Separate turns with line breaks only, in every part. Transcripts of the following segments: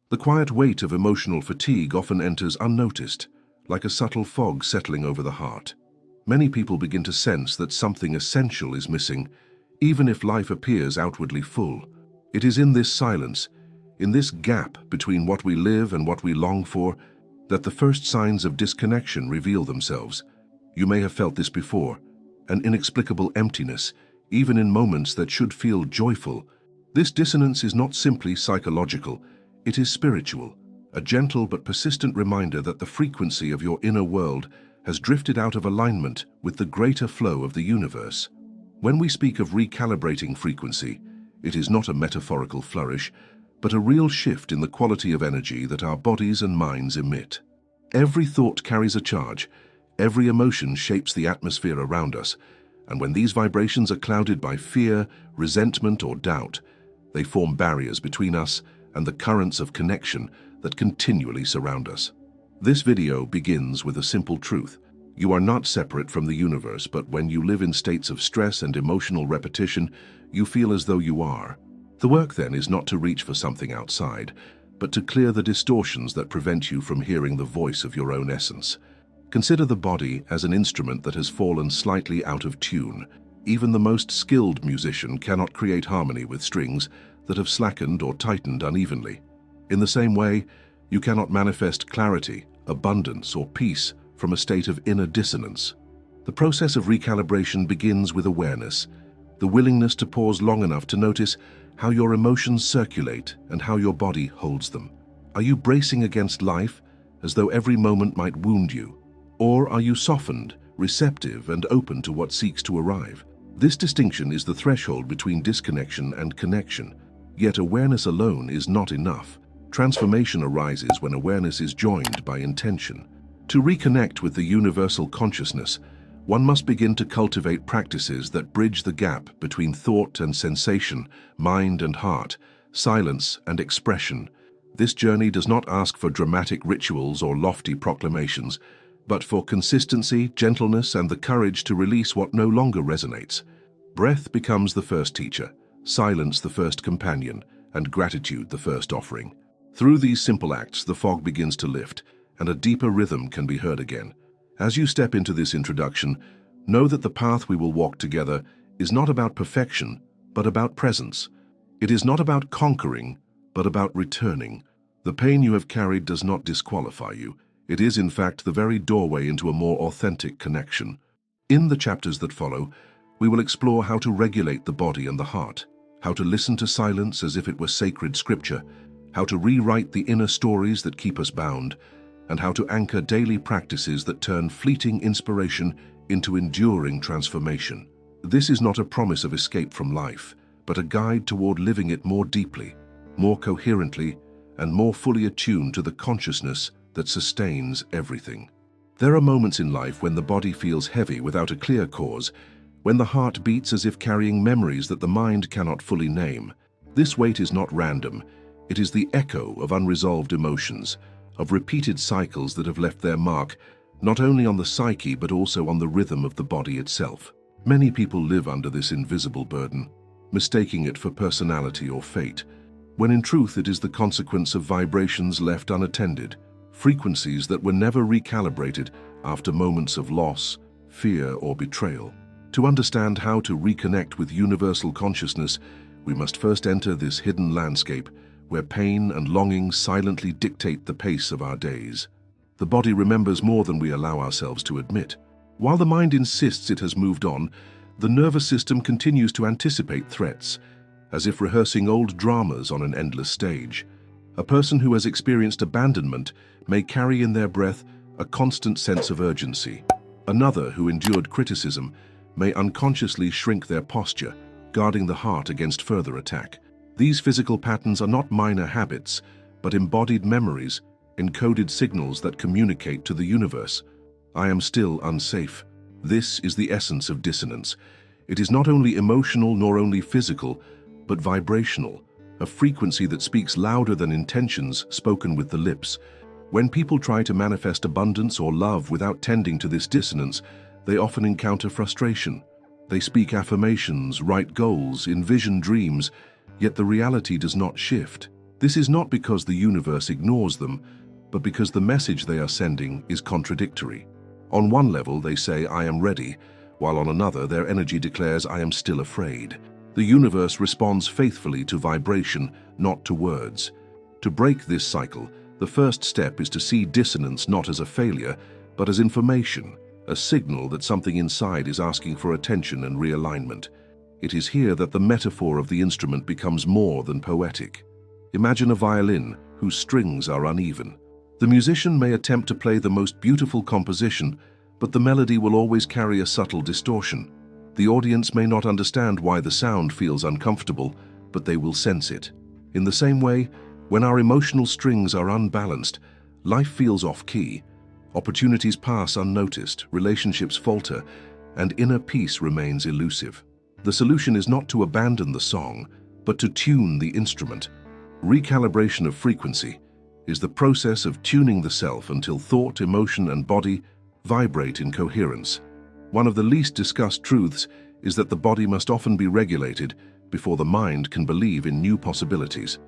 The quiet weight of emotional fatigue often enters unnoticed, like a subtle fog settling over the heart. Many people begin to sense that something essential is missing, even if life appears outwardly full. It is in this silence, in this gap between what we live and what we long for, that the first signs of disconnection reveal themselves. You may have felt this before, an inexplicable emptiness, even in moments that should feel joyful. This dissonance is not simply psychological, it is spiritual, a gentle but persistent reminder that the frequency of your inner world has drifted out of alignment with the greater flow of the universe. When we speak of recalibrating frequency, it is not a metaphorical flourish, but a real shift in the quality of energy that our bodies and minds emit. Every thought carries a charge, every emotion shapes the atmosphere around us, and when these vibrations are clouded by fear, resentment, or doubt, they form barriers between us and the currents of connection that continually surround us. This video begins with a simple truth. You are not separate from the universe, but when you live in states of stress and emotional repetition, you feel as though you are. The work then is not to reach for something outside, but to clear the distortions that prevent you from hearing the voice of your own essence. Consider the body as an instrument that has fallen slightly out of tune. Even the most skilled musician cannot create harmony with strings that have slackened or tightened unevenly. In the same way, you cannot manifest clarity, abundance, or peace from a state of inner dissonance. The process of recalibration begins with awareness, the willingness to pause long enough to notice how your emotions circulate and how your body holds them. Are you bracing against life as though every moment might wound you? Or are you softened, receptive, and open to what seeks to arrive? This distinction is the threshold between disconnection and connection. Yet awareness alone is not enough. Transformation arises when awareness is joined by intention. To reconnect with the universal consciousness, one must begin to cultivate practices that bridge the gap between thought and sensation, mind and heart, silence and expression. This journey does not ask for dramatic rituals or lofty proclamations, but for consistency, gentleness, and the courage to release what no longer resonates. Breath becomes the first teacher, silence the first companion, and gratitude the first offering. Through these simple acts, the fog begins to lift, and a deeper rhythm can be heard again. As you step into this introduction, know that the path we will walk together is not about perfection, but about presence. It is not about conquering, but about returning. The pain you have carried does not disqualify you. It is, in fact, the very doorway into a more authentic connection. In the chapters that follow, we will explore how to regulate the body and the heart, how to listen to silence as if it were sacred scripture, how to rewrite the inner stories that keep us bound, and how to anchor daily practices that turn fleeting inspiration into enduring transformation. This is not a promise of escape from life, but a guide toward living it more deeply, more coherently, and more fully attuned to the consciousness that sustains everything. There are moments in life when the body feels heavy without a clear cause, when the heart beats as if carrying memories that the mind cannot fully name. This weight is not random. It is the echo of unresolved emotions, of repeated cycles that have left their mark, not only on the psyche but also on the rhythm of the body itself. Many people live under this invisible burden, mistaking it for personality or fate, when in truth it is the consequence of vibrations left unattended, frequencies that were never recalibrated after moments of loss, fear, or betrayal. To understand how to reconnect with universal consciousness, we must first enter this hidden landscape where pain and longing silently dictate the pace of our days. The body remembers more than we allow ourselves to admit. While the mind insists it has moved on, the nervous system continues to anticipate threats, as if rehearsing old dramas on an endless stage. A person who has experienced abandonment may carry in their breath a constant sense of urgency. Another who endured criticism may unconsciously shrink their posture, guarding the heart against further attack. These physical patterns are not minor habits, but embodied memories, encoded signals that communicate to the universe. I am still unsafe. This is the essence of dissonance. It is not only emotional nor only physical, but vibrational, a frequency that speaks louder than intentions spoken with the lips. When people try to manifest abundance or love without tending to this dissonance, they often encounter frustration. They speak affirmations, write goals, envision dreams, yet the reality does not shift. This is not because the universe ignores them, but because the message they are sending is contradictory. On one level, they say, "I am ready," while on another, their energy declares, "I am still afraid." The universe responds faithfully to vibration, not to words. To break this cycle, the first step is to see dissonance not as a failure, but as information, a signal that something inside is asking for attention and realignment. It is here that the metaphor of the instrument becomes more than poetic. Imagine a violin whose strings are uneven. The musician may attempt to play the most beautiful composition, but the melody will always carry a subtle distortion. The audience may not understand why the sound feels uncomfortable, but they will sense it. In the same way, when our emotional strings are unbalanced, life feels off-key. Opportunities pass unnoticed, relationships falter, and inner peace remains elusive. The solution is not to abandon the song, but to tune the instrument. Recalibration of frequency is the process of tuning the self until thought, emotion, and body vibrate in coherence. One of the least discussed truths is that the body must often be regulated before the mind can believe in new possibilities.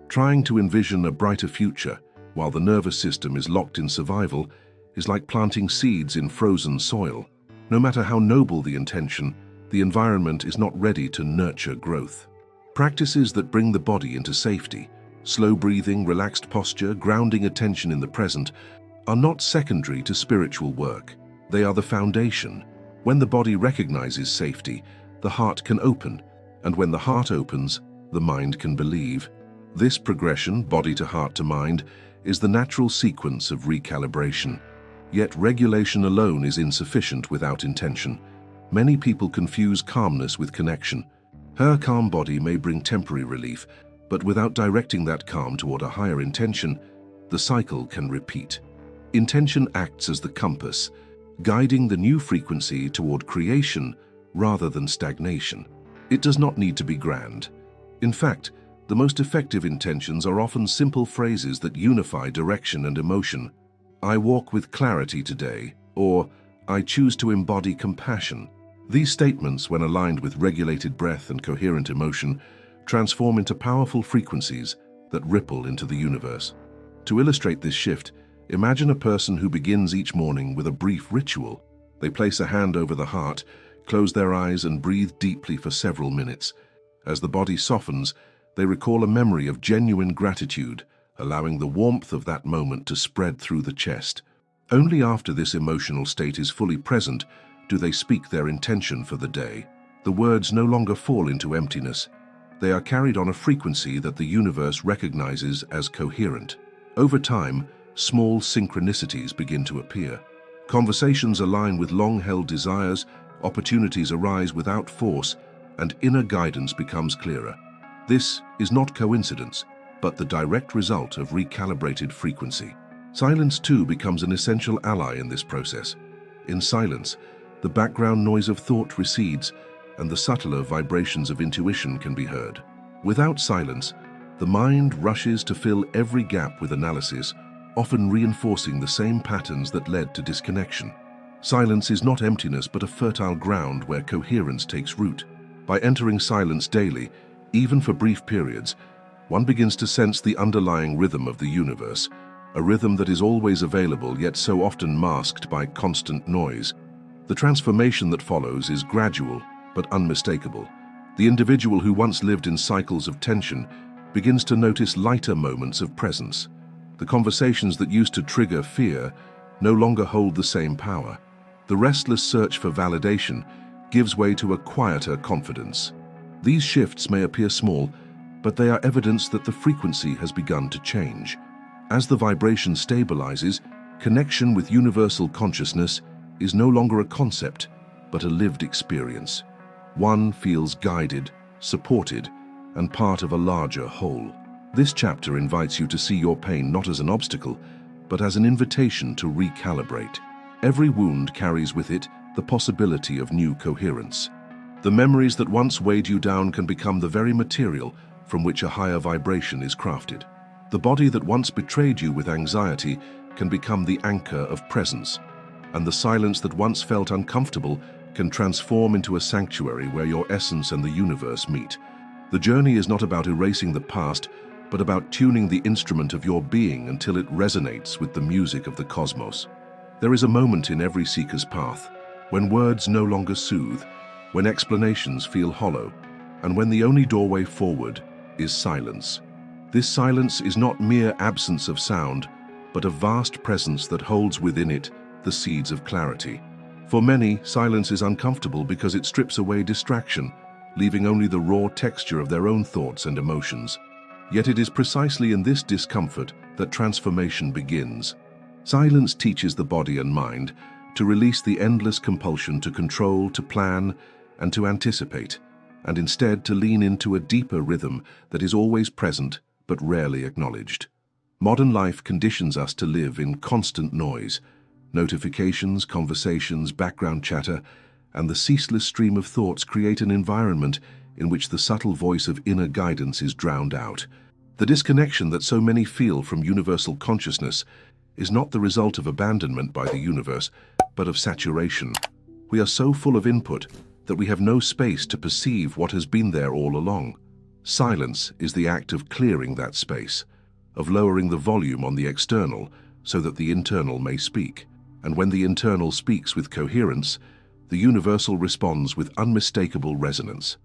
Trying to envision a brighter future while the nervous system is locked in survival is like planting seeds in frozen soil. No matter how noble the intention, the environment is not ready to nurture growth. Practices that bring the body into safety, slow breathing, relaxed posture, grounding attention in the present, are not secondary to spiritual work. They are the foundation. When the body recognizes safety, the heart can open, and when the heart opens, the mind can believe. This progression, body to heart to mind, is the natural sequence of recalibration. Yet regulation alone is insufficient without intention. Many people confuse calmness with connection. Her calm body may bring temporary relief, but without directing that calm toward a higher intention, the cycle can repeat. Intention acts as the compass, guiding the new frequency toward creation rather than stagnation. It does not need to be grand. In fact, the most effective intentions are often simple phrases that unify direction and emotion. "I walk with clarity today," or "I choose to embody compassion." These statements, when aligned with regulated breath and coherent emotion, transform into powerful frequencies that ripple into the universe. To illustrate this shift, imagine a person who begins each morning with a brief ritual. They place a hand over the heart, close their eyes, and breathe deeply for several minutes. As the body softens, they recall a memory of genuine gratitude, allowing the warmth of that moment to spread through the chest. Only after this emotional state is fully present do they speak their intention for the day. The words no longer fall into emptiness. They are carried on a frequency that the universe recognizes as coherent. Over time, small synchronicities begin to appear. Conversations align with long-held desires, opportunities arise without force, and inner guidance becomes clearer. This is not coincidence, but the direct result of recalibrated frequency. Silence, too, becomes an essential ally in this process. In silence, the background noise of thought recedes, and the subtler vibrations of intuition can be heard. Without silence, the mind rushes to fill every gap with analysis, often reinforcing the same patterns that led to disconnection. Silence is not emptiness, but a fertile ground where coherence takes root. By entering silence daily, even for brief periods, one begins to sense the underlying rhythm of the universe, a rhythm that is always available yet so often masked by constant noise. The transformation that follows is gradual but unmistakable. The individual who once lived in cycles of tension begins to notice lighter moments of presence. The conversations that used to trigger fear no longer hold the same power. The restless search for validation gives way to a quieter confidence. These shifts may appear small, but they are evidence that the frequency has begun to change. As the vibration stabilizes, connection with universal consciousness is no longer a concept, but a lived experience. One feels guided, supported, and part of a larger whole. This chapter invites you to see your pain not as an obstacle, but as an invitation to recalibrate. Every wound carries with it the possibility of new coherence. The memories that once weighed you down can become the very material from which a higher vibration is crafted. The body that once betrayed you with anxiety can become the anchor of presence, and the silence that once felt uncomfortable can transform into a sanctuary where your essence and the universe meet. The journey is not about erasing the past, but about tuning the instrument of your being until it resonates with the music of the cosmos. There is a moment in every seeker's path when words no longer soothe, when explanations feel hollow, and when the only doorway forward is silence. This silence is not mere absence of sound, but a vast presence that holds within it the seeds of clarity. For many, silence is uncomfortable because it strips away distraction, leaving only the raw texture of their own thoughts and emotions. Yet it is precisely in this discomfort that transformation begins. Silence teaches the body and mind to release the endless compulsion to control, to plan, and to anticipate, and instead to lean into a deeper rhythm that is always present but rarely acknowledged. Modern life conditions us to live in constant noise. Notifications, conversations, background chatter, and the ceaseless stream of thoughts create an environment in which the subtle voice of inner guidance is drowned out. The disconnection that so many feel from universal consciousness is not the result of abandonment by the universe, but of saturation. We are so full of input that we have no space to perceive what has been there all along. Silence is the act of clearing that space, of lowering the volume on the external so that the internal may speak. And when the internal speaks with coherence, the universal responds with unmistakable resonance.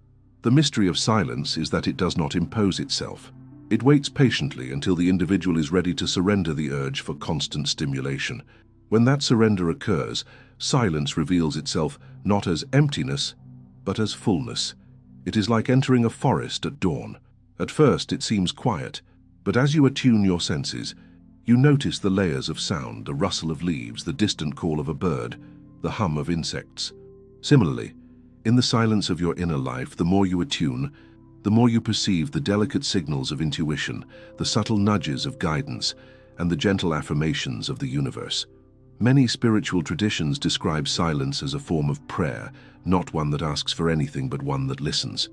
The mystery of silence is that it does not impose itself. It waits patiently until the individual is ready to surrender the urge for constant stimulation. When that surrender occurs, silence reveals itself not as emptiness, but as fullness. It is like entering a forest at dawn. At first it seems quiet, but as you attune your senses, you notice the layers of sound, the rustle of leaves, the distant call of a bird, the hum of insects. Similarly, in the silence of your inner life, the more you attune, the more you perceive the delicate signals of intuition, the subtle nudges of guidance, and the gentle affirmations of the universe. Many spiritual traditions describe silence as a form of prayer, not one that asks for anything but one that listens.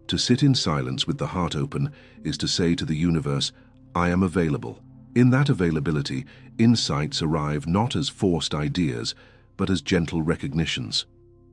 To sit in silence with the heart open is to say to the universe, "I am available." In that availability, insights arrive not as forced ideas, but as gentle recognitions.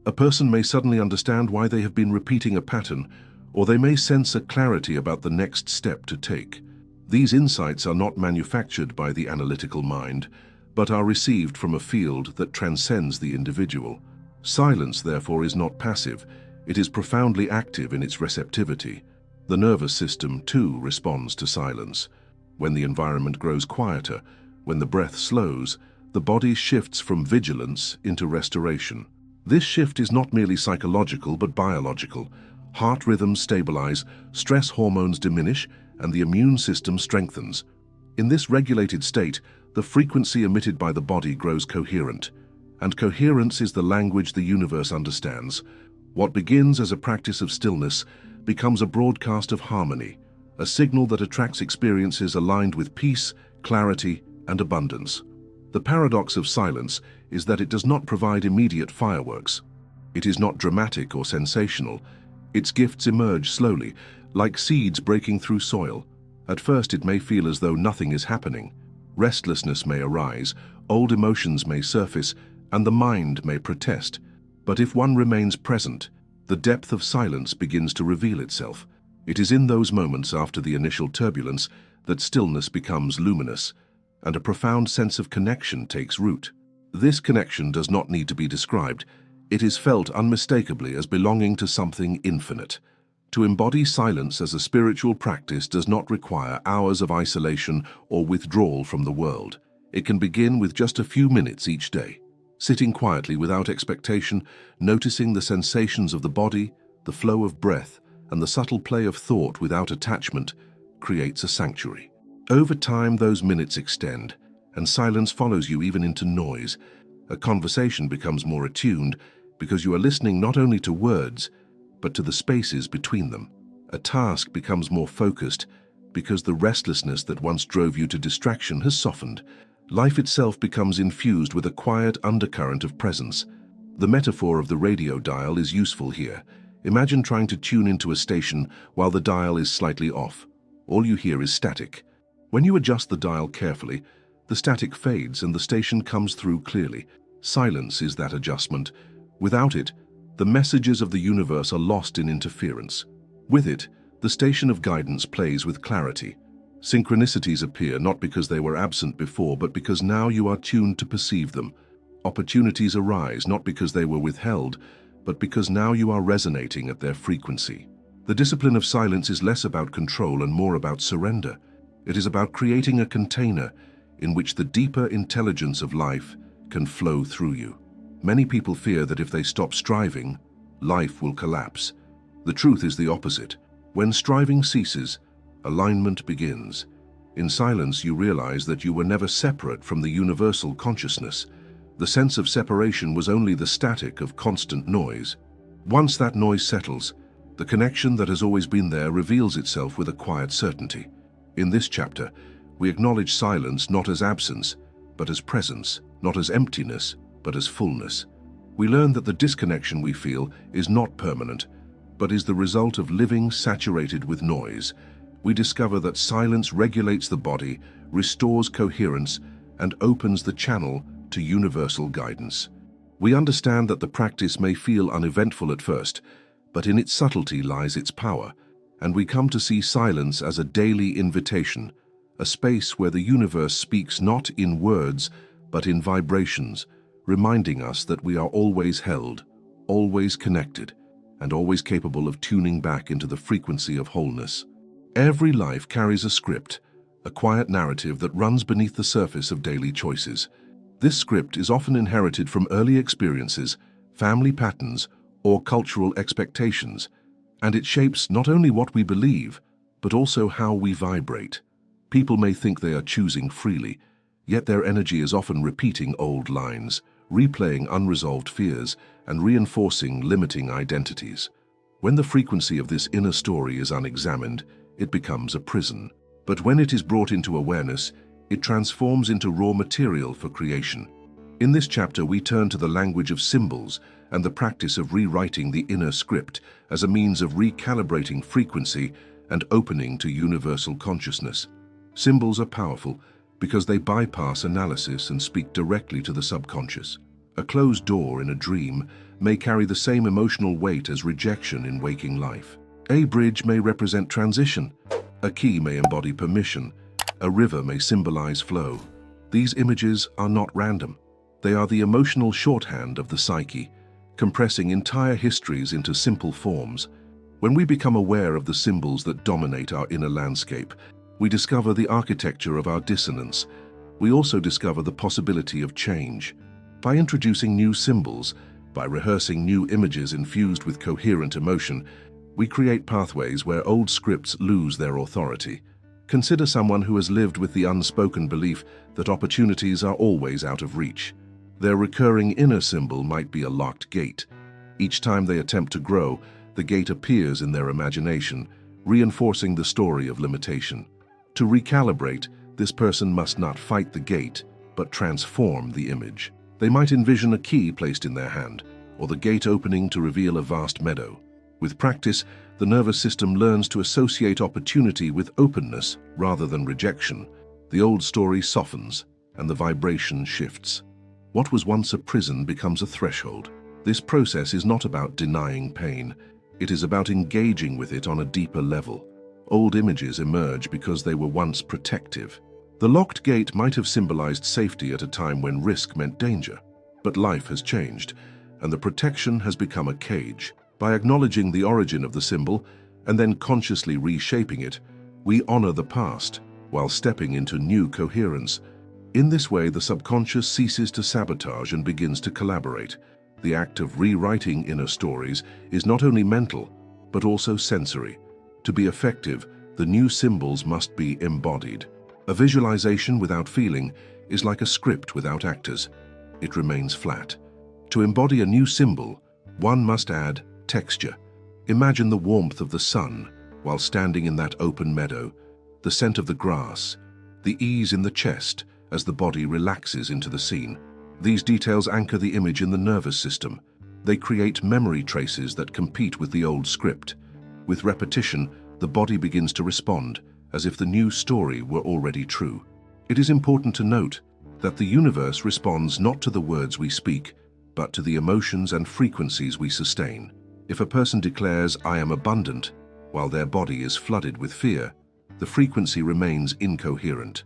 A person may suddenly understand why they have been repeating a pattern, or they may sense a clarity about the next step to take. These insights are not manufactured by the analytical mind, but are received from a field that transcends the individual. Silence, therefore, is not passive. It is profoundly active in its receptivity. The nervous system, too, responds to silence. When the environment grows quieter, when the breath slows, the body shifts from vigilance into restoration. This shift is not merely psychological but biological. Heart rhythms stabilize, stress hormones diminish, and the immune system strengthens. In this regulated state, the frequency emitted by the body grows coherent. And coherence is the language the universe understands. What begins as a practice of stillness becomes a broadcast of harmony, a signal that attracts experiences aligned with peace, clarity, and abundance. The paradox of silence is that it does not provide immediate fireworks. It is not dramatic or sensational. Its gifts emerge slowly, like seeds breaking through soil. At first it may feel as though nothing is happening. Restlessness may arise, old emotions may surface, and the mind may protest. But if one remains present, the depth of silence begins to reveal itself. It is in those moments after the initial turbulence that stillness becomes luminous, and a profound sense of connection takes root. This connection does not need to be described. It is felt unmistakably as belonging to something infinite. To embody silence as a spiritual practice does not require hours of isolation or withdrawal from the world. It can begin with just a few minutes each day. Sitting quietly without expectation, noticing the sensations of the body, the flow of breath, and the subtle play of thought without attachment creates a sanctuary. Over time, those minutes extend, and silence follows you even into noise. A conversation becomes more attuned because you are listening not only to words, but to the spaces between them. A task becomes more focused because the restlessness that once drove you to distraction has softened. Life itself becomes infused with a quiet undercurrent of presence. The metaphor of the radio dial is useful here. Imagine trying to tune into a station while the dial is slightly off. All you hear is static. When you adjust the dial carefully, the static fades and the station comes through clearly. Silence is that adjustment. Without it, the messages of the universe are lost in interference. With it, the station of guidance plays with clarity. Synchronicities appear not because they were absent before, but because now you are tuned to perceive them. Opportunities arise not because they were withheld, but because now you are resonating at their frequency. The discipline of silence is less about control and more about surrender. It is about creating a container in which the deeper intelligence of life can flow through you. Many people fear that if they stop striving, life will collapse. The truth is the opposite. When striving ceases, alignment begins. In silence, you realize that you were never separate from the universal consciousness. The sense of separation was only the static of constant noise. Once that noise settles, the connection that has always been there reveals itself with a quiet certainty. In this chapter, we acknowledge silence not as absence, but as presence, not as emptiness, but as fullness. We learn that the disconnection we feel is not permanent, but is the result of living saturated with noise. We discover that silence regulates the body, restores coherence, and opens the channel to universal guidance. We understand that the practice may feel uneventful at first, but in its subtlety lies its power, and we come to see silence as a daily invitation, a space where the universe speaks not in words, but in vibrations, reminding us that we are always held, always connected, and always capable of tuning back into the frequency of wholeness. Every life carries a script, a quiet narrative that runs beneath the surface of daily choices. This script is often inherited from early experiences, family patterns, or cultural expectations, and it shapes not only what we believe, but also how we vibrate. People may think they are choosing freely, yet their energy is often repeating old lines, replaying unresolved fears, and reinforcing limiting identities. When the frequency of this inner story is unexamined, it becomes a prison. But when it is brought into awareness, it transforms into raw material for creation. In this chapter, we turn to the language of symbols and the practice of rewriting the inner script as a means of recalibrating frequency and opening to universal consciousness. Symbols are powerful because they bypass analysis and speak directly to the subconscious. A closed door in a dream may carry the same emotional weight as rejection in waking life. A bridge may represent transition. A key may embody permission. A river may symbolize flow. These images are not random. They are the emotional shorthand of the psyche, compressing entire histories into simple forms. When we become aware of the symbols that dominate our inner landscape, we discover the architecture of our dissonance. We also discover the possibility of change. By introducing new symbols, by rehearsing new images infused with coherent emotion, we create pathways where old scripts lose their authority. Consider someone who has lived with the unspoken belief that opportunities are always out of reach. Their recurring inner symbol might be a locked gate. Each time they attempt to grow, the gate appears in their imagination, reinforcing the story of limitation. To recalibrate, this person must not fight the gate, but transform the image. They might envision a key placed in their hand, or the gate opening to reveal a vast meadow. With practice, the nervous system learns to associate opportunity with openness rather than rejection. The old story softens, and the vibration shifts. What was once a prison becomes a threshold. This process is not about denying pain. It is about engaging with it on a deeper level. Old images emerge because they were once protective. The locked gate might have symbolized safety at a time when risk meant danger. But life has changed, and the protection has become a cage. By acknowledging the origin of the symbol and then consciously reshaping it, we honor the past while stepping into new coherence. In this way, the subconscious ceases to sabotage and begins to collaborate. The act of rewriting inner stories is not only mental, but also sensory. To be effective, the new symbols must be embodied. A visualization without feeling is like a script without actors. It remains flat. To embody a new symbol, one must add texture. Imagine the warmth of the sun while standing in that open meadow, the scent of the grass, the ease in the chest as the body relaxes into the scene. These details anchor the image in the nervous system. They create memory traces that compete with the old script. With repetition, the body begins to respond, as if the new story were already true. It is important to note that the universe responds not to the words we speak, but to the emotions and frequencies we sustain. If a person declares, "I am abundant," while their body is flooded with fear, the frequency remains incoherent.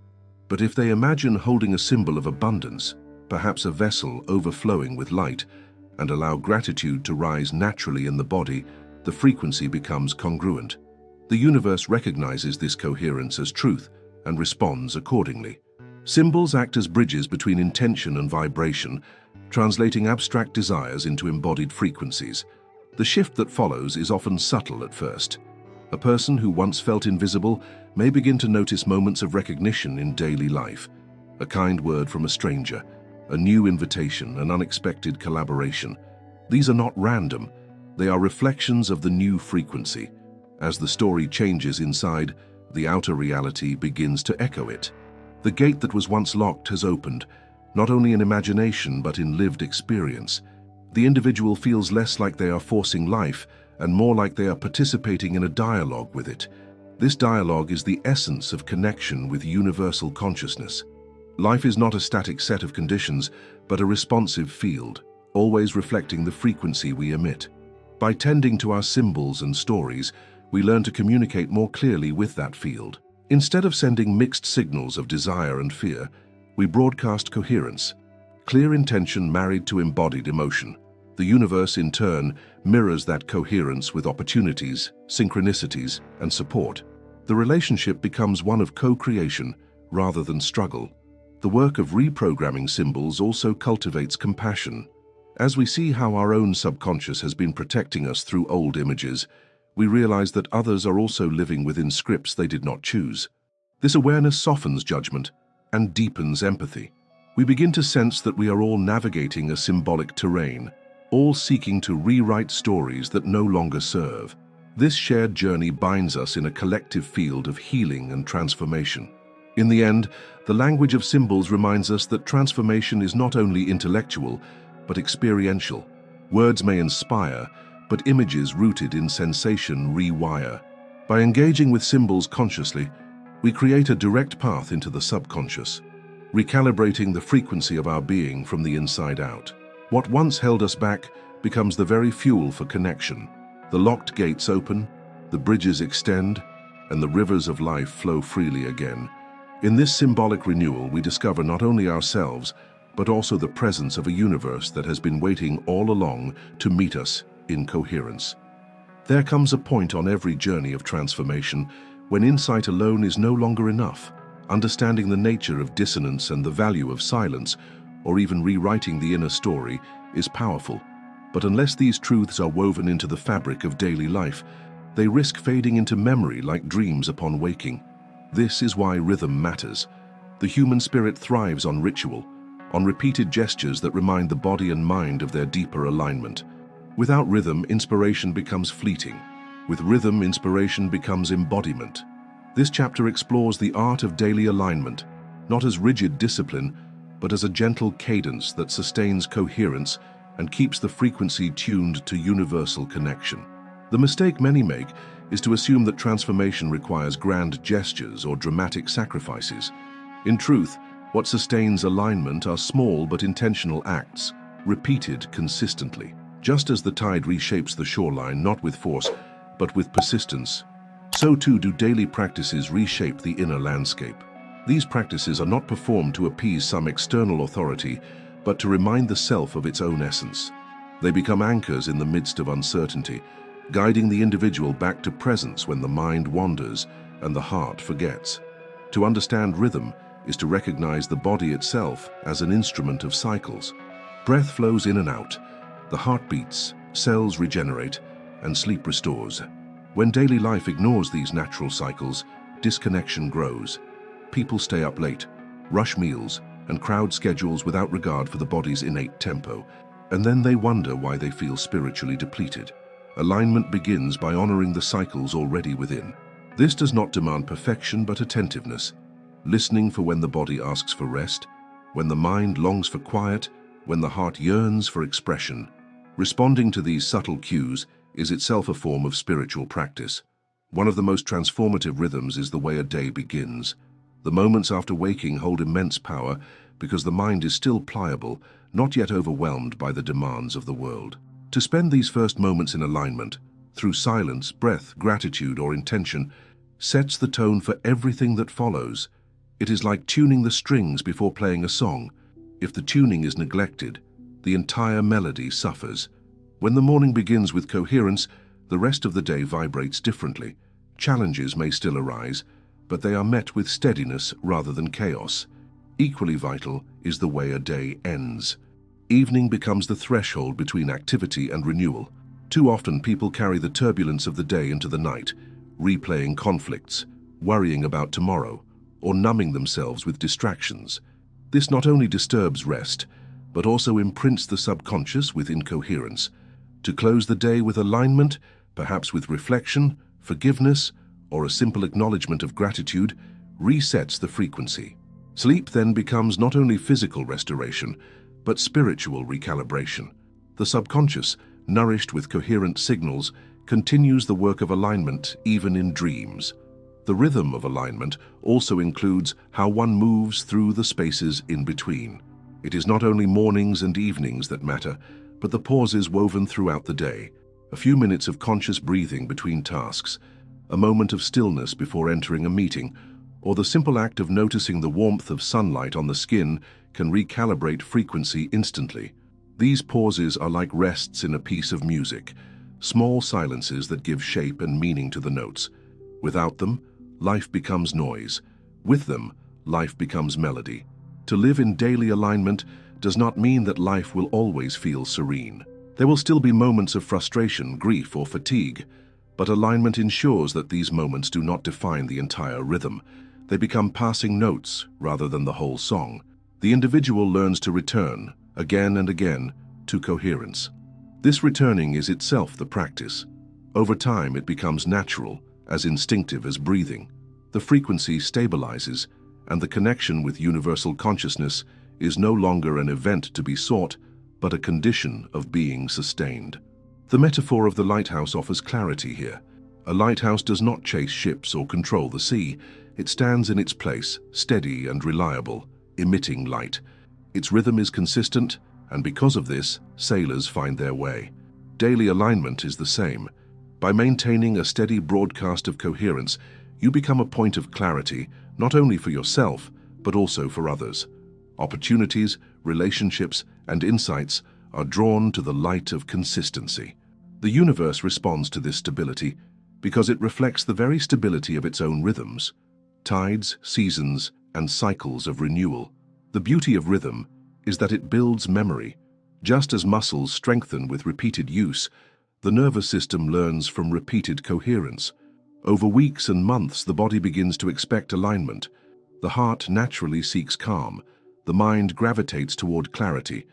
But if they imagine holding a symbol of abundance, perhaps a vessel overflowing with light, and allow gratitude to rise naturally in the body, the frequency becomes congruent. The universe recognizes this coherence as truth and responds accordingly. Symbols act as bridges between intention and vibration, translating abstract desires into embodied frequencies. The shift that follows is often subtle at first. A person who once felt invisible may begin to notice moments of recognition in daily life. A kind word from a stranger, a new invitation, an unexpected collaboration. These are not random. They are reflections of the new frequency. As the story changes inside, the outer reality begins to echo it. The gate that was once locked has opened, not only in imagination but in lived experience. The individual feels less like they are forcing life and more like they are participating in a dialogue with it. This dialogue is the essence of connection with universal consciousness. Life is not a static set of conditions, but a responsive field, always reflecting the frequency we emit. By tending to our symbols and stories, we learn to communicate more clearly with that field. Instead of sending mixed signals of desire and fear, we broadcast coherence, clear intention married to embodied emotion. The universe, in turn, mirrors that coherence with opportunities, synchronicities, and support. The relationship becomes one of co-creation rather than struggle. The work of reprogramming symbols also cultivates compassion. As we see how our own subconscious has been protecting us through old images, we realize that others are also living within scripts they did not choose. This awareness softens judgment and deepens empathy. We begin to sense that we are all navigating a symbolic terrain, all seeking to rewrite stories that no longer serve. This shared journey binds us in a collective field of healing and transformation. In the end, the language of symbols reminds us that transformation is not only intellectual, but experiential. Words may inspire, but images rooted in sensation rewire. By engaging with symbols consciously, we create a direct path into the subconscious, recalibrating the frequency of our being from the inside out. What once held us back becomes the very fuel for connection. The locked gates open, the bridges extend, and the rivers of life flow freely again. In this symbolic renewal, we discover not only ourselves, but also the presence of a universe that has been waiting all along to meet us in coherence. There comes a point on every journey of transformation when insight alone is no longer enough. Understanding the nature of dissonance and the value of silence, or even rewriting the inner story, is powerful. But unless these truths are woven into the fabric of daily life, they risk fading into memory like dreams upon waking. This is why rhythm matters. The human spirit thrives on ritual, on repeated gestures that remind the body and mind of their deeper alignment. Without rhythm, inspiration becomes fleeting. With rhythm, inspiration becomes embodiment. This chapter explores the art of daily alignment, not as rigid discipline, but as a gentle cadence that sustains coherence and keeps the frequency tuned to universal connection. The mistake many make is to assume that transformation requires grand gestures or dramatic sacrifices. In truth, what sustains alignment are small but intentional acts, repeated consistently. Just as the tide reshapes the shoreline not with force, but with persistence, so too do daily practices reshape the inner landscape. These practices are not performed to appease some external authority, but to remind the self of its own essence. They become anchors in the midst of uncertainty, guiding the individual back to presence when the mind wanders and the heart forgets. To understand rhythm is to recognize the body itself as an instrument of cycles. Breath flows in and out, the heart beats, cells regenerate, and sleep restores. When daily life ignores these natural cycles, disconnection grows. People stay up late, rush meals, and crowd schedules without regard for the body's innate tempo, and then they wonder why they feel spiritually depleted. Alignment begins by honoring the cycles already within. This does not demand perfection but attentiveness, listening for when the body asks for rest, when the mind longs for quiet, when the heart yearns for expression. Responding to these subtle cues is itself a form of spiritual practice. One of the most transformative rhythms is the way a day begins. The moments after waking hold immense power because the mind is still pliable, not yet overwhelmed by the demands of the world. To spend these first moments in alignment, through silence, breath, gratitude, or intention, sets the tone for everything that follows. It is like tuning the strings before playing a song. If the tuning is neglected, the entire melody suffers. When the morning begins with coherence, the rest of the day vibrates differently. Challenges may still arise, but they are met with steadiness rather than chaos. Equally vital is the way a day ends. Evening becomes the threshold between activity and renewal. Too often people carry the turbulence of the day into the night, replaying conflicts, worrying about tomorrow, or numbing themselves with distractions. This not only disturbs rest, but also imprints the subconscious with incoherence. To close the day with alignment, perhaps with reflection, forgiveness, or a simple acknowledgement of gratitude, resets the frequency. Sleep then becomes not only physical restoration, but spiritual recalibration. The subconscious, nourished with coherent signals, continues the work of alignment even in dreams. The rhythm of alignment also includes how one moves through the spaces in between. It is not only mornings and evenings that matter, but the pauses woven throughout the day. A few minutes of conscious breathing between tasks, a moment of stillness before entering a meeting, or the simple act of noticing the warmth of sunlight on the skin can recalibrate frequency instantly. These pauses are like rests in a piece of music, small silences that give shape and meaning to the notes. Without them, life becomes noise. With them, life becomes melody. To live in daily alignment does not mean that life will always feel serene. There will still be moments of frustration, grief, or fatigue, but alignment ensures that these moments do not define the entire rhythm. They become passing notes rather than the whole song. The individual learns to return, again and again, to coherence. This returning is itself the practice. Over time, it becomes natural, as instinctive as breathing. The frequency stabilizes, and the connection with universal consciousness is no longer an event to be sought, but a condition of being sustained. The metaphor of the lighthouse offers clarity here. A lighthouse does not chase ships or control the sea. It stands in its place, steady and reliable, emitting light. Its rhythm is consistent, and because of this, sailors find their way. Daily alignment is the same. By maintaining a steady broadcast of coherence, you become a point of clarity, not only for yourself, but also for others. Opportunities, relationships, and insights are drawn to the light of consistency. The universe responds to this stability because it reflects the very stability of its own rhythms, tides, seasons, and cycles of renewal. The beauty of rhythm is that it builds memory. Just as muscles strengthen with repeated use, the nervous system learns from repeated coherence. Over weeks and months, the body begins to expect alignment. The heart naturally seeks calm, the mind gravitates toward clarity,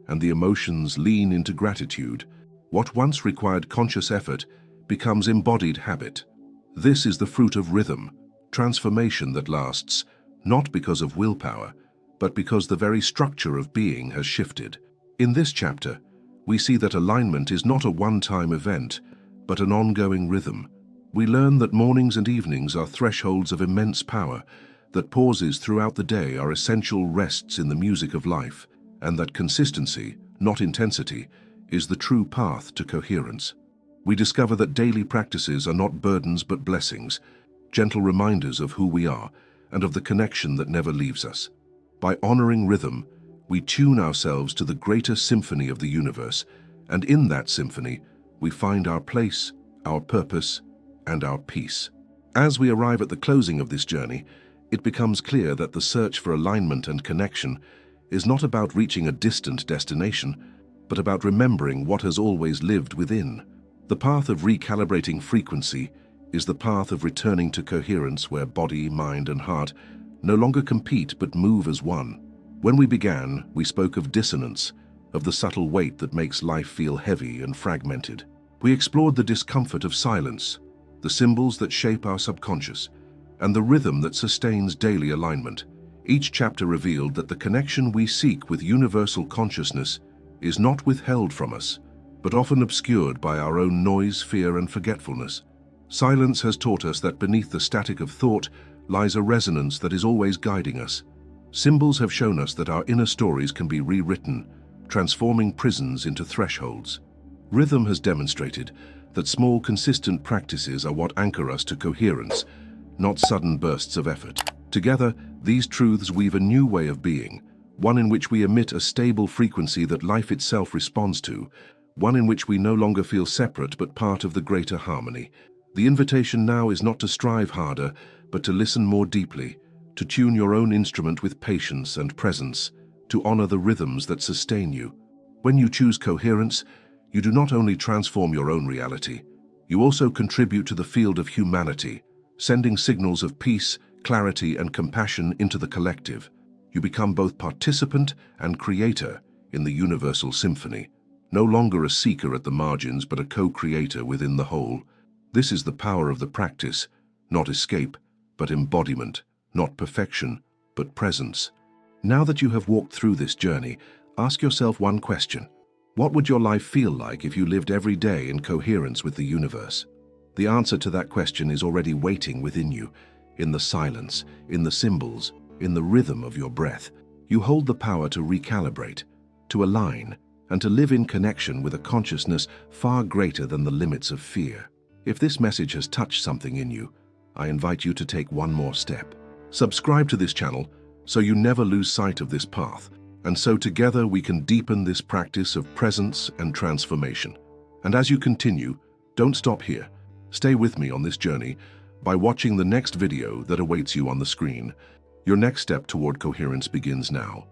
and the emotions lean into gratitude. What once required conscious effort becomes embodied habit. This is the fruit of rhythm, transformation that lasts, not because of willpower, but because the very structure of being has shifted. In this chapter, we see that alignment is not a one-time event, but an ongoing rhythm. We learn that mornings and evenings are thresholds of immense power, that pauses throughout the day are essential rests in the music of life, and that consistency, not intensity, is the true path to coherence. We discover that daily practices are not burdens but blessings, gentle reminders of who we are and of the connection that never leaves us. By honoring rhythm, we tune ourselves to the greater symphony of the universe, and in that symphony, we find our place, our purpose, and our peace. As we arrive at the closing of this journey, it becomes clear that the search for alignment and connection is not about reaching a distant destination, but about remembering what has always lived within. The path of recalibrating frequency is the path of returning to coherence where body, mind, and heart no longer compete but move as one. When we began, we spoke of dissonance, of the subtle weight that makes life feel heavy and fragmented. We explored the discomfort of silence, the symbols that shape our subconscious, and the rhythm that sustains daily alignment. Each chapter revealed that the connection we seek with universal consciousness is not withheld from us, but often obscured by our own noise, fear, and forgetfulness. Silence has taught us that beneath the static of thought lies a resonance that is always guiding us. Symbols have shown us that our inner stories can be rewritten, transforming prisons into thresholds. Rhythm has demonstrated that small, consistent practices are what anchor us to coherence, not sudden bursts of effort. Together, these truths weave a new way of being, one in which we emit a stable frequency that life itself responds to, one in which we no longer feel separate but part of the greater harmony. The invitation now is not to strive harder, but to listen more deeply, to tune your own instrument with patience and presence, to honor the rhythms that sustain you. When you choose coherence, you do not only transform your own reality, you also contribute to the field of humanity, sending signals of peace, clarity, and compassion into the collective. You become both participant and creator in the universal symphony, no longer a seeker at the margins but a co-creator within the whole. This is the power of the practice, not escape, but embodiment, not perfection, but presence. Now that you have walked through this journey, ask yourself one question. What would your life feel like if you lived every day in coherence with the universe? The answer to that question is already waiting within you, in the silence, in the symbols, in the rhythm of your breath. You hold the power to recalibrate, to align, and to live in connection with a consciousness far greater than the limits of fear. If this message has touched something in you, I invite you to take one more step. Subscribe to this channel so you never lose sight of this path, and so together we can deepen this practice of presence and transformation. And as you continue, don't stop here. Stay with me on this journey by watching the next video that awaits you on the screen. Your next step toward coherence begins now.